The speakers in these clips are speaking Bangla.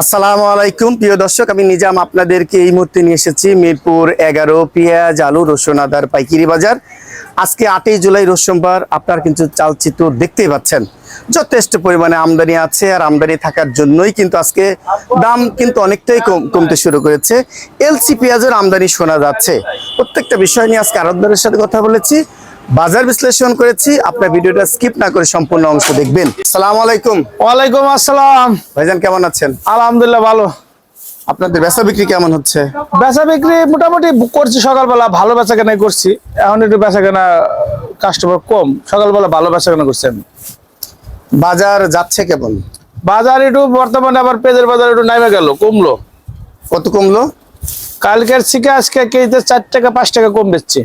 আসসালামু আলাইকুম প্রিয় দর্শক, আমি নিজাম আপনাদেরকে এই মুহূর্তে নিয়ে এসেছি মিরপুর 11 পেঁয়াজ আলু রসুন আদার পাইকারি বাজার। আজকে 8ই জুলাই রোজ সোমবার। আপনারা কিন্তু চালচিত্র দেখতেই পাচ্ছেন, যথেষ্ট পরিমাণে আমদানি আছে, আর আমদানি থাকার জন্যই কিন্তু আজকে দাম কিন্তু অনেকটাই কমতে শুরু করেছে। এলসি পেঁয়াজের আমদানি শোনা যাচ্ছে। প্রত্যেকটা বিষয় নিয়ে আজকে আড়তদারের সাথে কথা বলেছি, বাজার বিশ্লেষণ করেছি। আপনার ভিডিওটা স্কিপ না করে সম্পূর্ণ অংশ দেখবেন। আসসালামু আলাইকুম। ওয়ালাইকুম আসসালাম। ভাইজান কেমন আছেন? আলহামদুলিল্লাহ ভালো। আপনাদের বেচা বিক্রি কেমন হচ্ছে? বেচা বিক্রি মোটামুটি করছি, সকালবেলা ভালো বেচা কেনাই করছি। এখন একটু বেচা কেনা কাস্টমার কম, সকালবেলা ভালো বেচা কেনা করছি আমি। বাজার যাচ্ছে কেমন? বাজার একটু বর্তমানে আবার পেঁয়াজের বাজার একটু নামে গেল, কমলো। কত কমলো? কালকের থেকে আজকে কেজিতে 4 টাকা 5 টাকা কম বেচছি।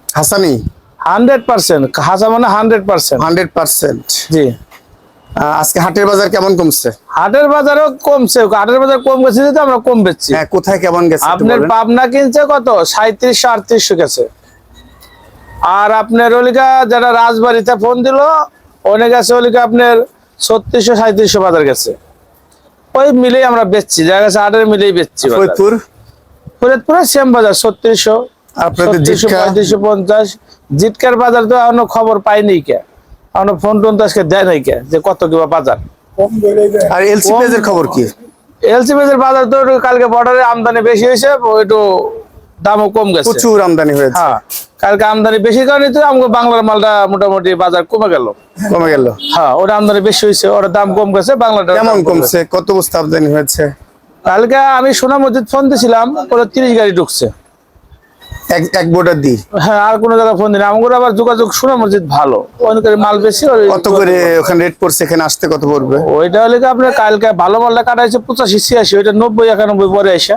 হাসানি 100%, হাসা মানে 100%। 100%। জি। আজকে হাটের বাজার কেমন কমছে? হাটের বাজারও কমছে, হাটের বাজার কম গেছে যেহেতু আমরা কম বেচছি। হ্যাঁ, কোথায় কেমন গেছে আপনার পাবনা কিনছে কত 3738 গেছে। আর আপনার ওলিকা যারা রাজবাড়িতে ফোন দিল অনেক আছে, ওলিকা আপনার 3600 3700 বাজার গেছে। ওই মিলেই আমরা বেচছি, যা গেছে হাটের মিলেই বেচছি। ফরিদপুরে সেম বাজার 3600, আপনাদের 3550। জিটকার বাজার তো এখনো খবর পাইনি কে, এখনো ফোন টোন তো আজকে দেয় নাই কে যে কত কিবা বাজার। আর এলসি পেঁয়াজের খবর কি? এলসি পেঁয়াজের বাজার তো কালকে বর্ডারে আমদানি বেশি হয়েছে, একটু দামও কম গেছে। প্রচুর আমদানি হয়েছে। হ্যাঁ, কালকে আমদানি বেশি কারণে তো আমাকে বাংলার মালটা মোটামুটি বাজার কমে গেল। হ্যাঁ, ওটা আমদানি বেশি হয়েছে, ওটা দাম কম গেছে। বাংলাটা কেমন কমছে? কত বস্তা আমদানি হয়েছে? কালকে আমি সোনা মসজিদ ফোন দিয়েছিলাম, ওরা 30 গাড়ি ঢুকছে এক বোর্ডার দি। হ্যাঁ, আর কোনো জায়গায় ফোন দিন। আমাকে আবার যোগাযোগ সোনা মসজিদ ভালো, অনেকের মাল বেশি। কত করে ওখানে রেট পড়ছে? এখানে আসতে কত পড়বে? ওইটা হলে আপনার কালকে ভালো মালটা কাটাইছে 85 86, ওইটা 90 91 পরে আসে।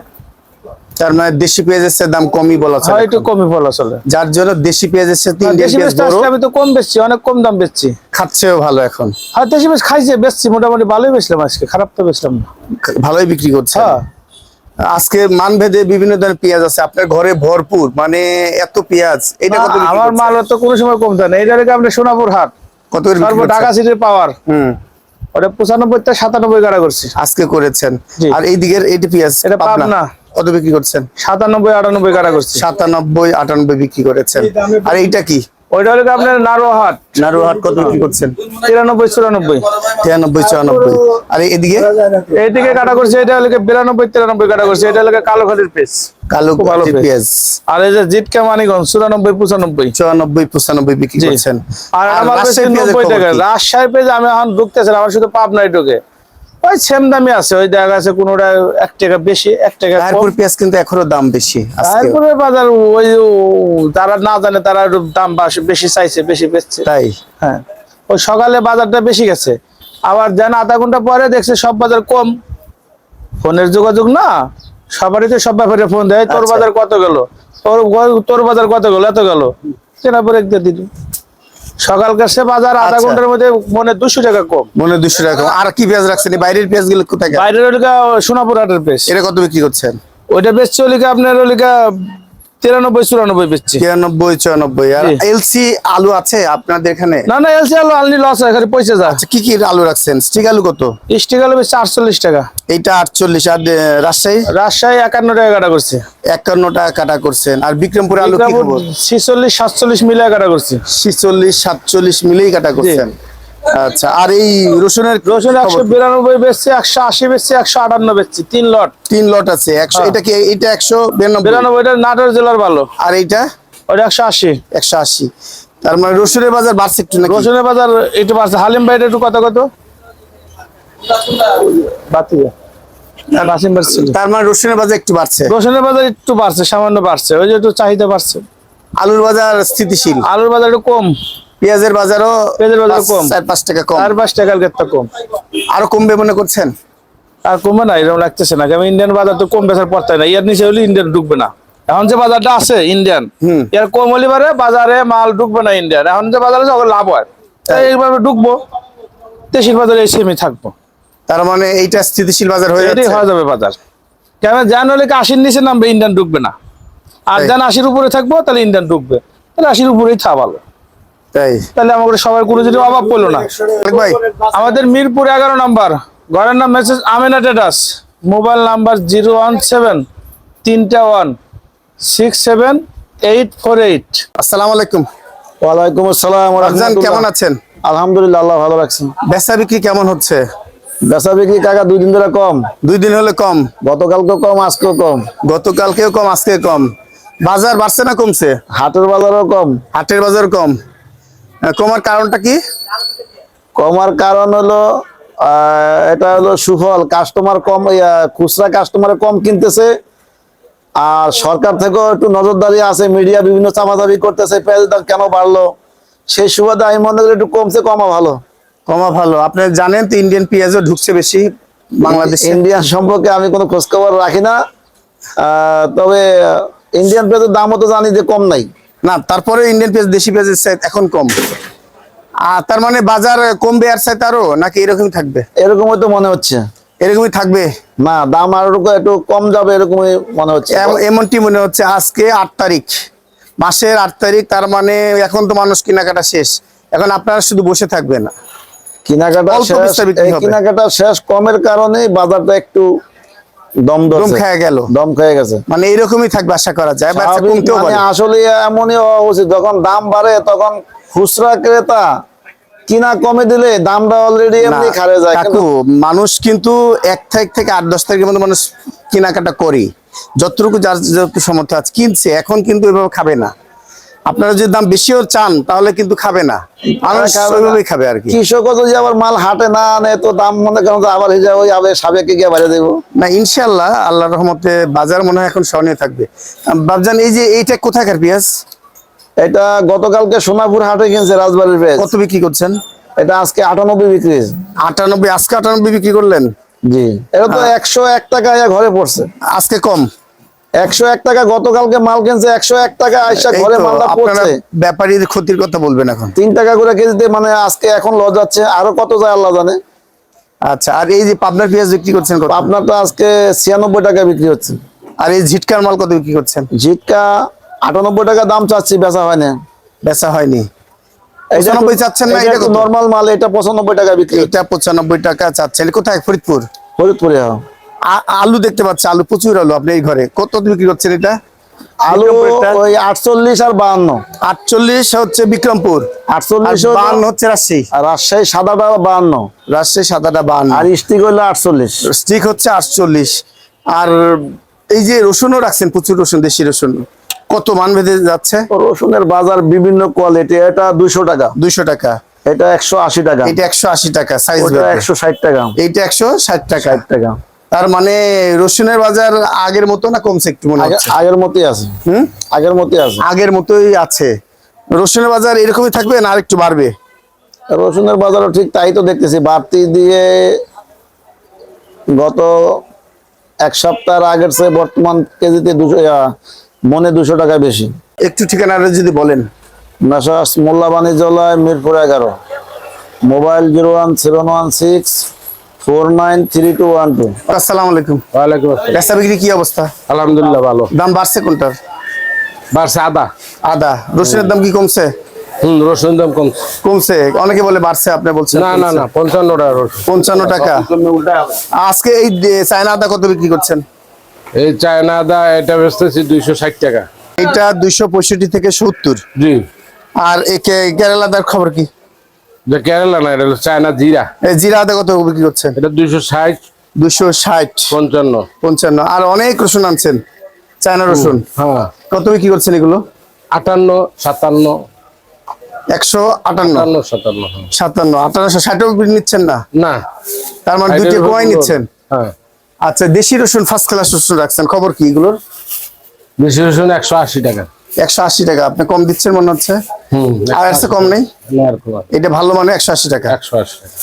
তার মানে দেশি পেঁয়াজের দাম কমই বলা চলে। হ্যাঁ, একটু কমই বলা চলে। যার জন্য দেশি পেঁয়াজের সাথে ইন্ডিয়ান পেঁয়াজ বড়। আমি তো কম বেচছি, অনেক কম দাম বেচছি। খাচ্ছেও ভালো এখন। হ্যাঁ, দেশি পেঁয়াজ খাইছে, বেচছি মোটামুটি ভালোই বেচলাম আজকে, খারাপ তো বেচলাম না, ভালোই বিক্রি করছে। হ্যাঁ, আজকে মানভেদে বিভিন্ন ধরনের পেঁয়াজ আছে, আপনার ঘরে ভরপুর, মানে এত পেঁয়াজ। এটা কত? আমার মাল তো কোনো সময় কমতে না। এটা রেখে আমরা সোনাপুর হাট কত করে বিক্রি করছেন? ঢাকা সিটির পাওয়ার, ওটা 95 থেকে 97 কাটা করছি আজকে করেছেন। আর এই দিকের এইটা পেঁয়াজ এটা পাবনা, কত বিক্রি করছেন? 97 98 কাটা করছি। 97 98 বিক্রি করেছেন। আর এইটা কি? ওইটা হলো আপনার নারোহাট। নারোহাট কত বিক্রি করছেন? 93 94। 93 94। আর এইদিকে কাটা করছে, এটা হলো 92 93 কাটা করছে। এটা হলো কালো খাদির পেঁয়াজ, কালো পেঁয়াজ। আর এই যে জিটকা মানিগঞ্জ 94 95 95 বিক্রি করছেন। আর আমার কাছে 90 টাকা। রাজশাহী পেঁয়াজ আমি এখন ঢুকতেছি, আমার শুধু পাবনায় ঢুকে ওই সেম দামই আছে। ওই দেখা আছে কোনটা 1 টাকা বেশি 1 টাকা কম। তারপর পেঁয়াজ কিন্তু এখনো দাম বেশি। তারপরে বাজার ওই যারা না জানে তারা দাম বেশি চাইছে, বেশি বেচছে তাই। হ্যাঁ, ওই সকালে বাজারটা বেশি গেছে, আবার যেন আধা ঘন্টা পরে দেখছে সব বাজার কম। ফোনের যোগাযোগ না, সবারই তো সব ব্যাপারে ফোন দেয়, তোর বাজার কত গেল, তোর বাজার কত গেল, এত গেল কেনা পরে দিল। সকাল কাছে বাজার আধা ঘন্টার মধ্যে মনে 200 টাকা কম। মনে 200 টাকা। আর কি পেঁয়াজ রাখছেন? বাইরের পেঁয়াজ গুলো কোথায়? বাইরের ওলিকা সোনাপুর হাটের পেঁয়াজ। এটা কত বিক্রি করছেন? ওইটা বেচছে ওলিকা আপনার ওলিকা 93 94 বেচছি। 93 94। আর এলসি আলু আছে আপনাদের এখানে? না না, এলসি আলু আনলি লস হয়, খালি পয়সা যায়। আচ্ছা, কি কি আলু রাখছেন? স্টিক আলু কত? স্টিক আলু বেচছে 48 টাকা। এইটা 48। আর রাজশাহী? রাজশাহী 51 টাকা কাটা করছে। 51 টাকা কাটা করছেন। আর বিক্রমপুর আলু কি খবর? 46 47 মিলে কাটা করছে। 46 47 মিলেই কাটা করছেন। আচ্ছা, আর এই রসুন 192 বেচছে, 180 বেচছে, 158 বেচছে। 3 লট আছে। 100। এটা কি? এটা 192। এটা নাটোর জেলার ভালো। আর এইটা? ওটা 180। 180। তার মানে রসুনের বাজার বাড়ছে একটু নাকি? রসুনের বাজার একটু বাড়ছে। হালিম ভাই একটু কত তার মানে রসুনের বাজার একটু বাড়ছে। রসুনের বাজার একটু বাড়ছে, সামান্য বাড়ছে, ওই যে একটু চাহিদা বাড়ছে। আলুর বাজার স্থিতিশীল। আলুর বাজার একটু কম। পেঁয়াজের বাজারও কম, 4-5 টাকা কম। 4-5 টাকার ক্ষেত্রে কম। আরো কমবে মনে করছেন? আর কমবে না, এরকম লাগতেছে না। কারণ ইন্ডিয়ান বাজার তো কম বেচার পড়তে না, এর নিচে হলে ইন্ডিয়ান ঢুকবে না। এখন যে বাজারটা আছে ইন্ডিয়ান, এর কম হলে পারে বাজারে মাল ঢুকবে না ইন্ডিয়ান। এখন যে বাজারে লাভ হয়, তাই এইভাবে ঢুকবো, দেশের বাজারে এসে আমি থাকবো। তার মানে এইটা স্থিতিশীল বাজার হয়ে যাবে বাজার। কেন জান হলে 80-র নিচে নামবে, ইন্ডিয়ান ঢুকবে না। আর জান 80-র উপরে থাকবো, তাহলে ইন্ডিয়ান ঢুকবে। তাহলে 80-র উপরেই থা ভালো। তাই তাহলে আমাদের সবার কোনো যদি অভাব পড়লো না। ভাই, আমাদের মিরপুর 11 নম্বর ঘরের নাম message Amina traders, mobile number 017-311-67848। আসসালামু আলাইকুম। ওয়ালাইকুম আসসালাম। ভাইজান কেমন আছেন? আলহামদুলিল্লাহ, আল্লাহ ভালো রাখছেন। বেচা বিক্রি কেমন হচ্ছে? বেচা বিক্রি কাকা 2 দিন ধরে কম। 2 দিন হলে কম? গতকালকেও কম, আজকেও কম। গতকালকেও কম, আজকে কম। বাজার বাড়ছে না কমছে? হাটের বাজারও কম। হাটের বাজার কম। কমার কারণটা কি? কমার কারণ হলো এটা হলো সুফল, কাস্টমার কম, খুচরা কাস্টমার কম কিনতেছে। আর সরকার থেকেও একটু নজরদারি আছে, মিডিয়া বিভিন্ন চাপাচাপি করতেছে পেঁয়াজের দাম কেন বাড়লো, সেই সুবাদে আমি মনে করি একটু কমছে, কমা ভালো। কমা ভালো। আপনি জানেন তো ইন্ডিয়ান পেঁয়াজও ঢুকছে বেশি বাংলাদেশে। ইন্ডিয়ান সম্পর্কে আমি কোনো খোঁজখবর রাখি না, তবে ইন্ডিয়ান পেঁয়াজের দামও তো জানি যে কম নাই। না, তারপরে ইন্ডিয়ান পেঁয়াজ দেশি পেঁয়াজের চাইতে এখন কম। আর তার মানে বাজার কমবে আর চাইতে আরো, নাকি এরকমই থাকবে? এরকমই তো মনে হচ্ছে। এরকমই থাকবে না, দাম আরো একটু কম যাবে এরকমই মনে হচ্ছে। এমনটি মনে হচ্ছে। আজকে 8 তারিখ, মাসের 8 তারিখ, তার মানে এখন তো মানুষ কেনাকাটা শেষ। এখন আপনারা শুধু বসে থাকবেন না, কেনাকাটা অল্প শেষ। বিস্তার বিক্রি এই হবে। কেনাকাটা শেষ কমের কারণে বাজারটা একটু দম খেয়ে গেল, দম খেয়ে গেছে। মানে এরকমই থাকবে আশা করা যায়। বা স্বাভাবিক, কমতেও মানে পারে। আসলে এমনই হওয়া উচিত, যখন দাম বাড়ে তখন খুচরা ক্রেতা কিনা কমে দিলে দামটা অলরেডি এমনি খারে যায়। কাকু, মানুষ কিন্তু 1 তারিখ থেকে 8-10 তারিখের মধ্যে মানুষ কেনাকাটা করে যতটুকু যার যতটুকু সামর্থ্য আছে কিনছে। এখন কিন্তু এভাবে খাবে না। আপনারা যদি দাম বেশিও চান তাহলে কিন্তু খাবে না, মানুষ ওইভাবেই খাবে আর কি। কৃষকও যদি আবার মাল হাটে না আনে তো দাম মনে করেন আবার হিসাব ওই আবার সাবেকে গিয়ে বাড়িয়ে দেবো। না, ইনশাল্লাহ আল্লাহর রহমতে বাজার মনে হয় এখন সহনীয় থাকবে। বাবজান, এই যে এইটা কোথাকার পেঁয়াজ? এটা গতকালকে সোনাপুর হাটে কিনছে, রাজবাড়ির পেঁয়াজ। কত বিক্রি করছেন? এটা আজকে 98 বিক্রি হয়েছে। 98? আজকে 98 বিক্রি করলেন? জি, এটা তো 101 টাকা ঘরে পড়ছে। আজকে কম 101 টাকা। গতকালকে মাল কিনছে 101 টাকা, আইসা ঘরে মালটা আপনারা পড়ছে। ব্যাপারীর ক্ষতির কথা বলবেন এখন। 3 টাকা করে কেজিতে, মানে আজকে এখন লস যাচ্ছে, আরো কত যায় আল্লাহ জানে। আচ্ছা, আর এই যে পাবনার পেঁয়াজ বিক্রি করছেন কত? আপনার তো আজকে 96 টাকা বিক্রি হচ্ছে। আর এই ঝিটকার মাল কত বিক্রি করছেন? ঝিটকা 98 টাকা দাম চাচ্ছি, বেচা হয় না। বেচা হয়নি? 95 চাচ্ছেন না? এটা কত? নরমাল মাল, এটা 95 টাকা বিক্রি। এটা 95 টাকা চাচ্ছেন। কোথায়? ফরিদপুর? ফরিদপুরে। আলু দেখতে পাচ্ছি, আলু প্রচুর আলু। আপনি এই ঘরে কত বিক্রি করছেন এটা? আলু ওই 48 আর 52। 48 হচ্ছে বিক্রমপুর, 48 52 হচ্ছে রাজশাহী। আর রাজশাহী সাদাটা 52, রাজশাহী সাদাটা 52, আর স্টিক হইলো 48। স্টিক হচ্ছে 48। আর এই যে রসুনও রাখছেন, প্রচুর রসুন, দেশি রসুন। কত মান ভেদে যাচ্ছে? রসুনের বাজার বিভিন্ন কোয়ালিটি। এটা 200 টাকা। 200 টাকা। এটা 180 টাকা। এটা 180 টাকা সাইজ। ওটা 160 টাকা। এইটা 160 টাকা। 60 টাকা। তার মানে রসুনের বাজার আগের মতো না কমছে একটু মনে হচ্ছে? আগের মতোই আছে। আগের মতোই আছে। আগের মতোই আছে। রসুনের বাজার এরকমই থাকবে না আরেকটু বাড়বে? রসুনের বাজারও ঠিক তাই তো দেখতেছি, বাড়তি দিয়ে গত 1 সপ্তাহের আগের চেয়ে বর্তমান কেজিতে 200 মনে 200 টাকা বেশি। একটু ঠিকানাটা যদি বলেন। মেসার্স মোল্লা বাণিজ্যালয়, মিরপুর 11, মোবাইল 01716493212। আসসালামু আলাইকুম। ওয়ালাইকুম আসসালাম। বেচা বিক্রি কি অবস্থা? আলহামদুলিল্লাহ ভালো। দাম বাড়ছে কোনটার? বাড়ছে আদা। আদা। রসুনের দাম কি কমছে? রসুন দাম কমছে। কমছে? অনেকে বলে বাড়ছে, আপনি বলছেন না না না, 55 টাকা রসুন। 55 টাকা। আজকে এই চায়না আদা কত বিক্রি করছেন? এই চায়না আদা এটা বেচতেছি 260 টাকা। এটা 265 থেকে 70। জি। আর এই কেরালা আদার খবর কি? যে কেরালা না, এটা হলো চায়না জিরা। এই জিরা আদা কত বিক্রি করছেন? এটা 260, 260, 55। 55। আর অনেক রসুন আনছেন, চায়না রসুন। হ্যাঁ, কত বিক্রি করছেন এগুলো? 58, 57, 158, 57। 57, 58, 60 নিচ্ছেন না? না, তার মানে দুইটা কমাই নিচ্ছেন। হ্যাঁ। আচ্ছা, দেশি রসুন ফার্স্ট ক্লাস রসুন রাখছেন, খবর কি এগুলোর? দেশি রসুন 180 টাকা। 180 টাকা। আপনি কম দিচ্ছেন মনে হচ্ছে। আর এর চেয়ে কম নেই? না, আর কম। এটা ভালো মানে 180 টাকা। 180 টাকা।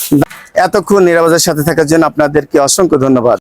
এতক্ষণ নিরাপদের সাথে থাকার জন্য আপনাদেরকে অসংখ্য ধন্যবাদ।